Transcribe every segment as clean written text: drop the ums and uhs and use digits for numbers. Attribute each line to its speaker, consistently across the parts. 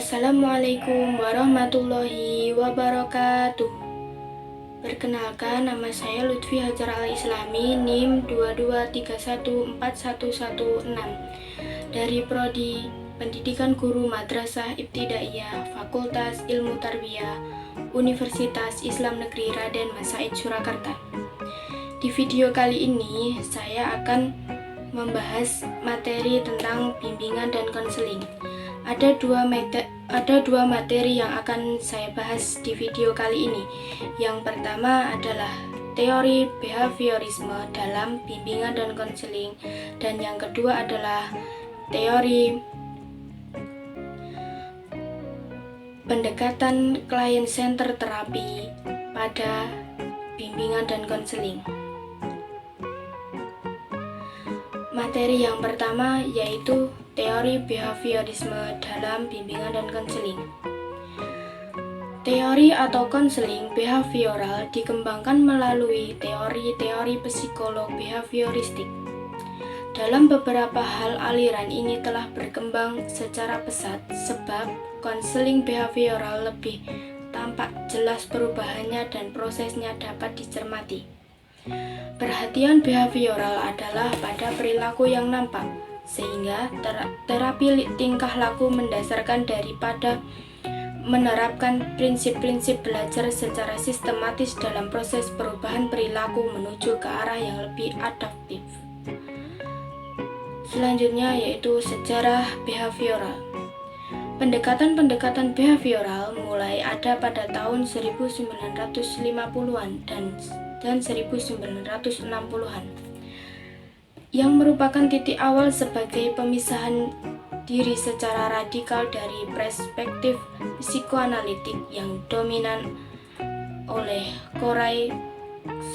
Speaker 1: Assalamualaikum warahmatullahi wabarakatuh. Perkenalkan, nama saya Lutfi Hajar Al-Islami, NIM 223141116 dari Prodi Pendidikan Guru Madrasah Ibtidaiyah Fakultas Ilmu Tarbiyah Universitas Islam Negeri Raden Mas Said Surakarta. Di video kali ini saya akan membahas materi tentang bimbingan dan konseling. Ada dua materi yang akan saya bahas di video kali ini. Yang pertama adalah teori behaviorisme dalam bimbingan dan konseling, dan yang kedua adalah teori pendekatan client center terapi pada bimbingan dan konseling. Materi yang pertama yaitu teori behaviorisme dalam bimbingan dan konseling. Teori atau konseling behavioral dikembangkan melalui teori-teori psikolog behavioristik. Dalam beberapa hal, aliran ini telah berkembang secara pesat sebab konseling behavioral lebih tampak jelas perubahannya dan prosesnya dapat dicermati. Perhatian behavioral adalah pada perilaku yang nampak, sehingga terapi tingkah laku mendasarkan daripada menerapkan prinsip-prinsip belajar secara sistematis dalam proses perubahan perilaku menuju ke arah yang lebih adaptif. Selanjutnya yaitu sejarah behavioral. Pendekatan-pendekatan behavioral mulai ada pada tahun 1950-an dan 1960-an, yang merupakan titik awal sebagai pemisahan diri secara radikal dari perspektif psikoanalitik yang dominan oleh Corey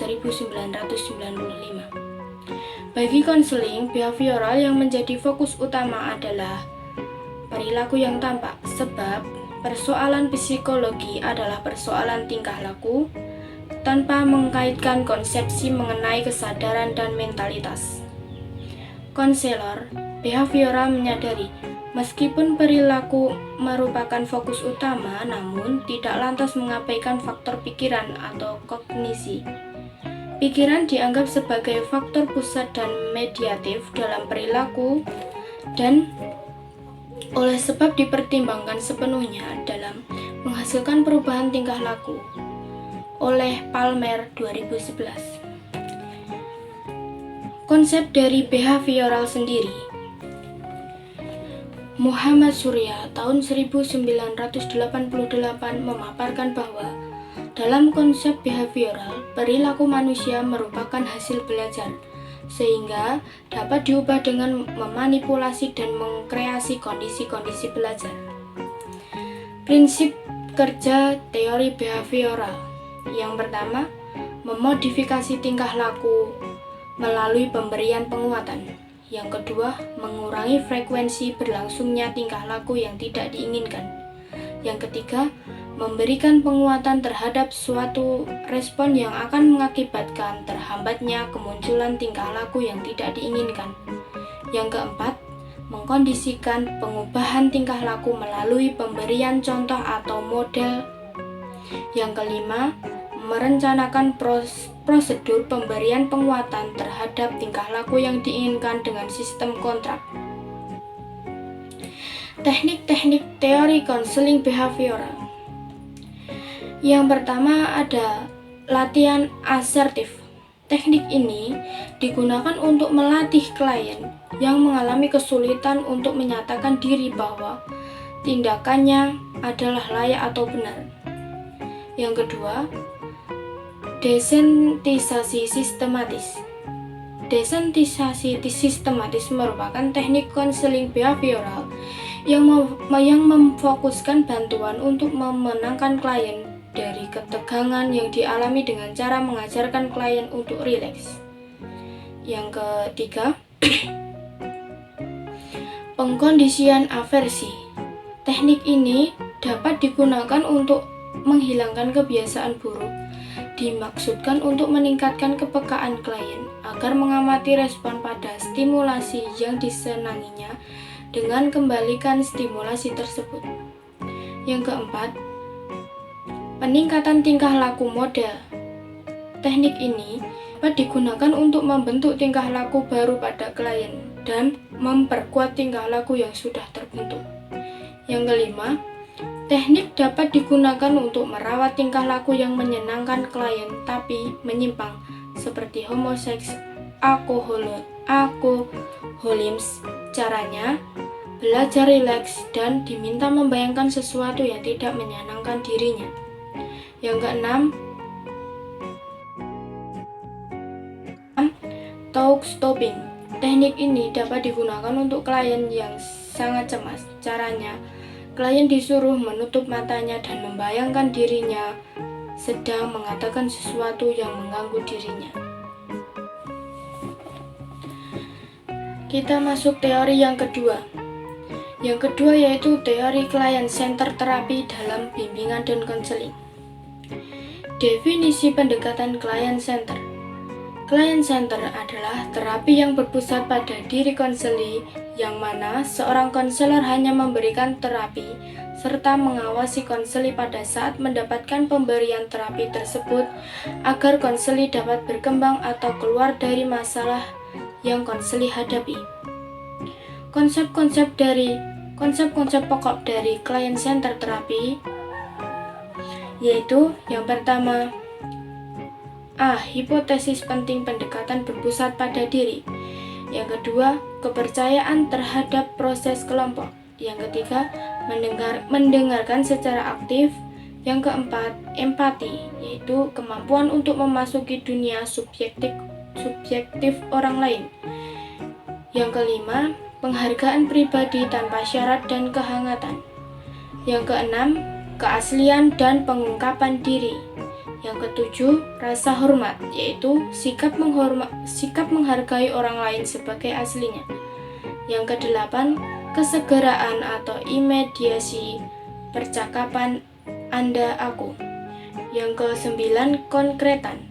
Speaker 1: 1995. Bagi konseling behavioral yang menjadi fokus utama adalah perilaku yang tampak, sebab persoalan psikologi adalah persoalan tingkah laku tanpa mengkaitkan konsepsi mengenai kesadaran dan mentalitas. Konselor behavioral menyadari, meskipun perilaku merupakan fokus utama, namun tidak lantas mengabaikan faktor pikiran atau kognisi. Pikiran dianggap sebagai faktor pusat dan mediatif dalam perilaku dan oleh sebab dipertimbangkan sepenuhnya dalam menghasilkan perubahan tingkah laku. Oleh Palmer 2011. Konsep dari behavioral sendiri. Muhammad Surya tahun 1988 memaparkan bahwa dalam konsep behavioral, perilaku manusia merupakan hasil belajar, sehingga dapat diubah dengan memanipulasi dan mengkreasi kondisi-kondisi belajar. Prinsip kerja teori behavioral. Yang pertama, memodifikasi tingkah laku melalui pemberian penguatan. Yang kedua, mengurangi frekuensi berlangsungnya tingkah laku yang tidak diinginkan. Yang ketiga, memberikan penguatan terhadap suatu respon yang akan mengakibatkan terhambatnya kemunculan tingkah laku yang tidak diinginkan. Yang keempat, mengkondisikan pengubahan tingkah laku melalui pemberian contoh atau model. Yang kelima, merencanakan prosedur pemberian penguatan terhadap tingkah laku yang diinginkan dengan sistem kontrak. Teknik-teknik teori konseling behavioral. Yang pertama ada latihan asertif. Teknik ini digunakan untuk melatih klien yang mengalami kesulitan untuk menyatakan diri bahwa tindakannya adalah layak atau benar. Yang kedua, desensitisasi sistematis. Desensitisasi sistematis merupakan teknik konseling behavioral yang memfokuskan bantuan untuk memenangkan klien dari ketegangan yang dialami dengan cara mengajarkan klien untuk rileks. Yang ketiga, pengkondisian aversi. Teknik ini dapat digunakan untuk menghilangkan kebiasaan buruk, dimaksudkan untuk meningkatkan kepekaan klien agar mengamati respon pada stimulasi yang disenanginya dengan kembalikan stimulasi tersebut. Yang keempat, peningkatan tingkah laku model. Teknik ini dapat digunakan untuk membentuk tingkah laku baru pada klien dan memperkuat tingkah laku yang sudah terbentuk. Yang kelima, teknik dapat digunakan untuk merawat tingkah laku yang menyenangkan klien tapi menyimpang, seperti homoseks, alkoholisme. Caranya, belajar rileks dan diminta membayangkan sesuatu yang tidak menyenangkan dirinya. Yang keenam, talk stopping. Teknik ini dapat digunakan untuk klien yang sangat cemas. Caranya, klien disuruh menutup matanya dan membayangkan dirinya sedang mengatakan sesuatu yang mengganggu dirinya. Kita masuk teori yang kedua. Yang kedua yaitu teori client-centered terapi dalam bimbingan dan konseling. Definisi pendekatan client-centered. Client-centered adalah terapi yang berpusat pada diri konseli, yang mana seorang konselor hanya memberikan terapi serta mengawasi konseli pada saat mendapatkan pemberian terapi tersebut agar konseli dapat berkembang atau keluar dari masalah yang konseli hadapi. Konsep-konsep pokok dari client-centered terapi yaitu yang pertama, hipotesis penting pendekatan berpusat pada diri. Yang kedua, kepercayaan terhadap proses kelompok. Yang ketiga, mendengarkan secara aktif. Yang keempat, empati, yaitu kemampuan untuk memasuki dunia subjektif orang lain. Yang kelima, penghargaan pribadi tanpa syarat dan kehangatan. Yang keenam, keaslian dan pengungkapan diri. Yang ketujuh, rasa hormat, yaitu sikap menghargai orang lain sebagai aslinya. Yang kedelapan, kesegeraan atau imediasi percakapan Anda-aku. Yang kesembilan, konkretan,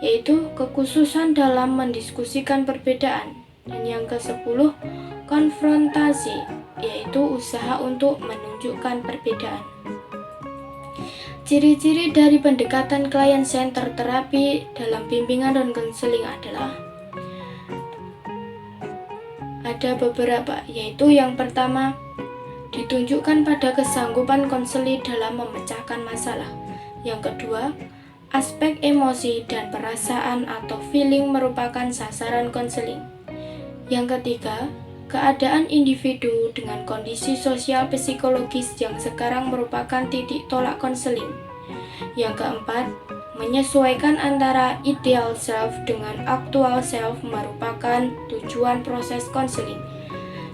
Speaker 1: yaitu kekhususan dalam mendiskusikan perbedaan. Dan yang ke-10, konfrontasi, yaitu usaha untuk menunjukkan perbedaan. Ciri-ciri dari pendekatan client-centered terapi dalam bimbingan dan konseling adalah ada beberapa, yaitu yang pertama, ditunjukkan pada kesanggupan konseli dalam memecahkan masalah. Yang kedua, aspek emosi dan perasaan atau feeling merupakan sasaran konseling. Yang ketiga, keadaan individu dengan kondisi sosial psikologis yang sekarang merupakan titik tolak konseling. Yang keempat, menyesuaikan antara ideal self dengan actual self merupakan tujuan proses konseling.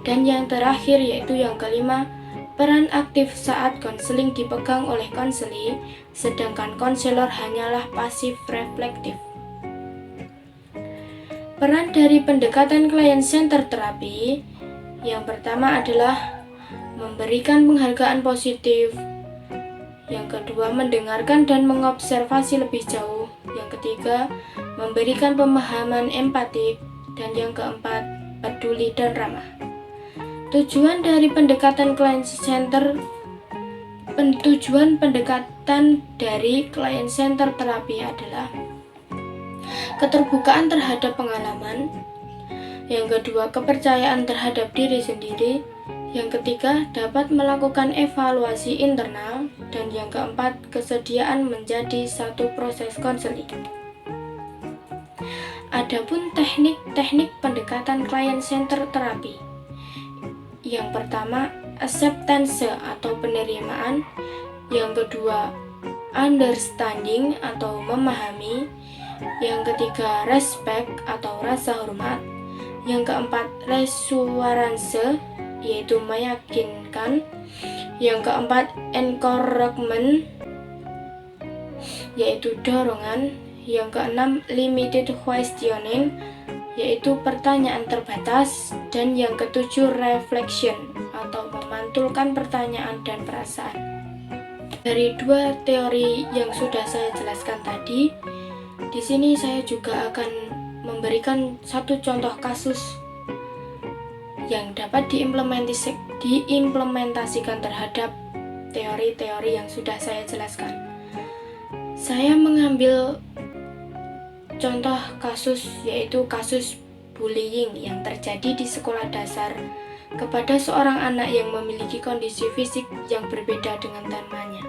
Speaker 1: Dan yang terakhir yaitu yang kelima, peran aktif saat konseling dipegang oleh konseli, sedangkan konselor hanyalah pasif reflektif. Peran dari pendekatan client-centered terapi yang pertama adalah memberikan penghargaan positif. Yang kedua, mendengarkan dan mengobservasi lebih jauh. Yang ketiga, memberikan pemahaman empatik. Dan yang keempat, peduli dan ramah. Tujuan dari pendekatan client-centered terapi adalah keterbukaan terhadap pengalaman. Yang kedua, kepercayaan terhadap diri sendiri. Yang ketiga, dapat melakukan evaluasi internal. Dan yang keempat, kesediaan menjadi satu proses konseling. Adapun teknik pendekatan client-centered terapi. Yang pertama, acceptance atau penerimaan. Yang kedua, understanding atau memahami. Yang ketiga, respect atau rasa hormat. Yang keempat, reassurance, yaitu meyakinkan. Yang keempat, encouragement, yaitu dorongan. Yang keenam, limited questioning, yaitu pertanyaan terbatas. Dan yang ketujuh, reflection atau memantulkan pertanyaan dan perasaan. Dari dua teori yang sudah saya jelaskan tadi, di sini saya juga akan memberikan satu contoh kasus yang dapat diimplementasikan terhadap teori-teori yang sudah saya jelaskan. Saya mengambil contoh kasus, yaitu kasus bullying yang terjadi di sekolah dasar kepada seorang anak yang memiliki kondisi fisik yang berbeda dengan temannya.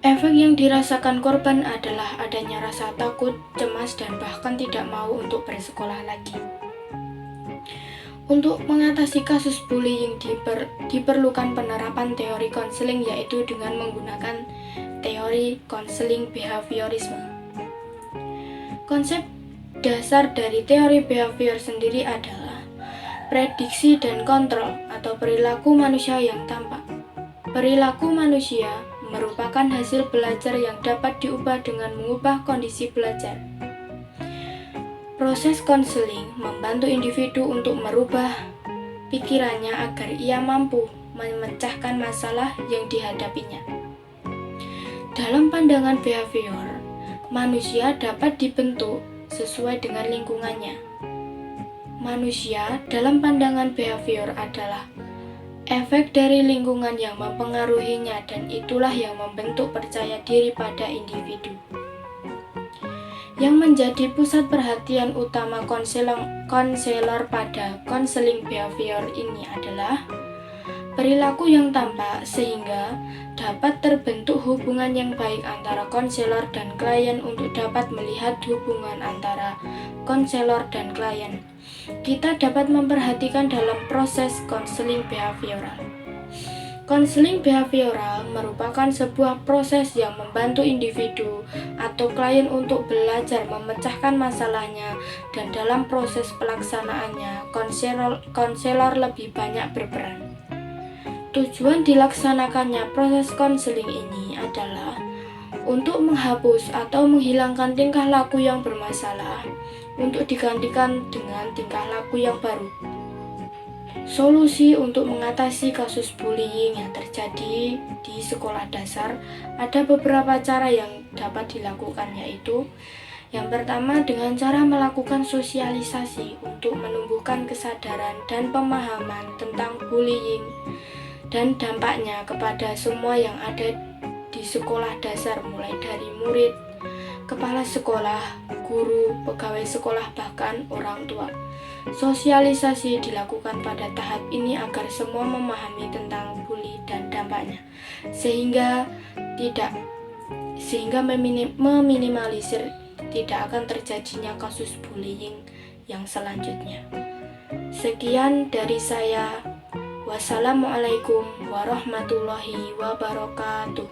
Speaker 1: Efek yang dirasakan korban adalah adanya rasa takut, cemas, dan bahkan tidak mau untuk bersekolah lagi. Untuk mengatasi kasus bullying diperlukan penerapan teori konseling, yaitu dengan menggunakan teori konseling behaviorisme. Konsep dasar dari teori behavior sendiri adalah prediksi dan kontrol atau perilaku manusia yang tampak. Perilaku manusia merupakan hasil belajar yang dapat diubah dengan mengubah kondisi belajar. Proses konseling membantu individu untuk merubah pikirannya agar ia mampu memecahkan masalah yang dihadapinya. Dalam pandangan behavior, manusia dapat dibentuk sesuai dengan lingkungannya. Manusia dalam pandangan behavior adalah efek dari lingkungan yang mempengaruhinya, dan itulah yang membentuk percaya diri pada individu. Yang menjadi pusat perhatian utama konselor pada konseling behavior ini adalah perilaku yang tampak, sehingga dapat terbentuk hubungan yang baik antara konselor dan klien. Untuk dapat melihat hubungan antara konselor dan klien, kita dapat memperhatikan dalam proses konseling behavioral. Konseling behavioral merupakan sebuah proses yang membantu individu atau klien untuk belajar memecahkan masalahnya, dan dalam proses pelaksanaannya, konselor lebih banyak berperan. Tujuan dilaksanakannya proses konseling ini adalah untuk menghapus atau menghilangkan tingkah laku yang bermasalah untuk digantikan dengan tingkah laku yang baru. Solusi untuk mengatasi kasus bullying yang terjadi di sekolah dasar, ada beberapa cara yang dapat dilakukan, yaitu yang pertama dengan cara melakukan sosialisasi untuk menumbuhkan kesadaran dan pemahaman tentang bullying dan dampaknya kepada semua yang ada di sekolah dasar, mulai dari murid, kepala sekolah, guru, pegawai sekolah, bahkan orang tua. Sosialisasi dilakukan pada tahap ini agar semua memahami tentang bully dan dampaknya, sehingga meminimalisir tidak akan terjadinya kasus bullying yang selanjutnya. Sekian dari saya. Wassalamualaikum warahmatullahi wabarakatuh.